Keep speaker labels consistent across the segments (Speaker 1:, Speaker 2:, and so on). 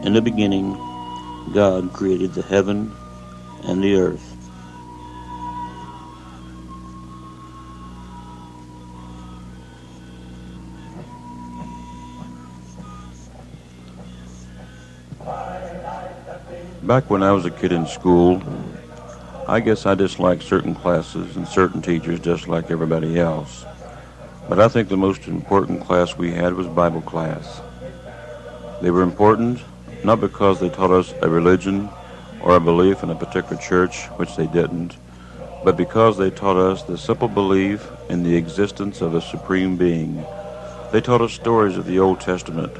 Speaker 1: In the beginning, God created the heaven and the earth. Back when I was a kid in school, I guess I disliked certain classes and certain teachers just like everybody else. But I think the most important class we had was Bible class. They were important not because they taught us a religion or a belief in a particular church, which they didn't, but because they taught us the simple belief in the existence of a supreme being. They taught us stories of the Old Testament,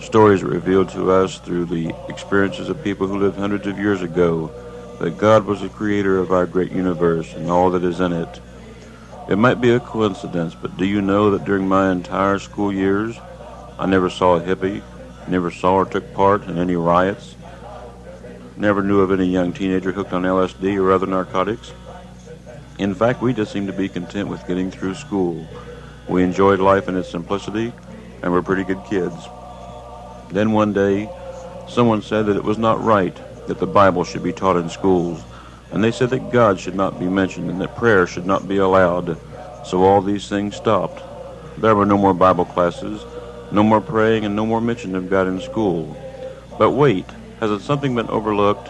Speaker 1: stories revealed to us through the experiences of people who lived hundreds of years ago, that God was the creator of our great universe and all that is in it. It might be a coincidence, but do you know that during my entire school years, I never saw a hippie, never saw or took part in any riots, never knew of any young teenager hooked on LSD or other narcotics? In fact, we just seemed to be content with getting through school. We enjoyed life in its simplicity, and were pretty good kids. Then one day, someone said that it was not right that the Bible should be taught in schools, and they said that God should not be mentioned and that prayer should not be allowed. So all these things stopped. There were no more Bible classes, no more praying, and no more mention of God in school. But wait, has it something been overlooked?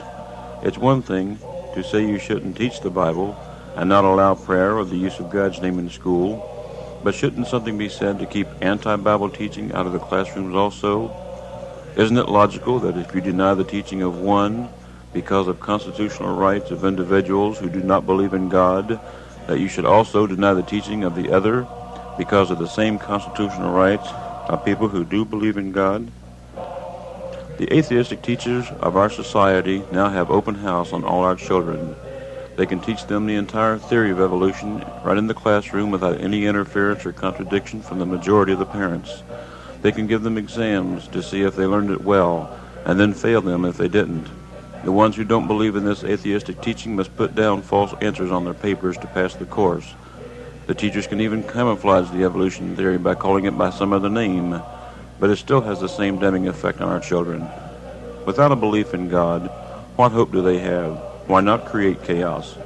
Speaker 1: It's one thing to say you shouldn't teach the Bible and not allow prayer or the use of God's name in school, but shouldn't something be said to keep anti-Bible teaching out of the classrooms also? Isn't it logical that if you deny the teaching of one because of constitutional rights of individuals who do not believe in God, that you should also deny the teaching of the other because of the same constitutional rights of people who do believe in God? The atheistic teachers of our society now have open house on all our children. They can teach them the entire theory of evolution right in the classroom without any interference or contradiction from the majority of the parents. They can give them exams to see if they learned it well, and then fail them if they didn't. The ones who don't believe in this atheistic teaching must put down false answers on their papers to pass the course. The teachers can even camouflage the evolution theory by calling it by some other name, but it still has the same damning effect on our children. Without a belief in God, what hope do they have? Why not create chaos?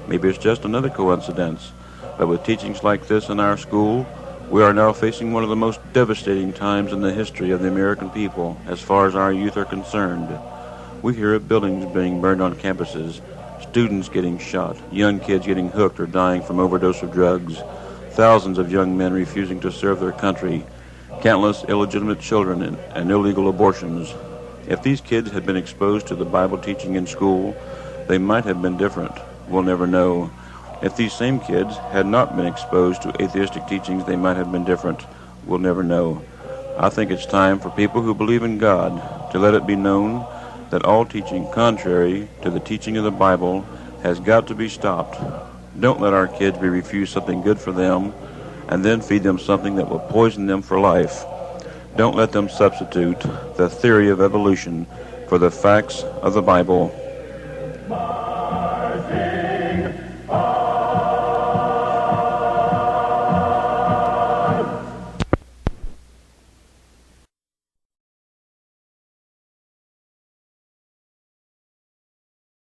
Speaker 1: Maybe it's just another coincidence, but with teachings like this in our school, we are now facing one of the most devastating times in the history of the American people as far as our youth are concerned. We hear of buildings being burned on campuses, students getting shot, young kids getting hooked or dying from overdose of drugs, thousands of young men refusing to serve their country, countless illegitimate children and illegal abortions. If these kids had been exposed to the Bible teaching in school, they might have been different. We'll never know. If these same kids had not been exposed to atheistic teachings, they might have been different. We'll never know. I think it's time for people who believe in God to let it be known that all teaching contrary to the teaching of the Bible has got to be stopped. Don't let our kids be refused something good for them and then feed them something that will poison them for life. Don't let them substitute the theory of evolution for the facts of the Bible.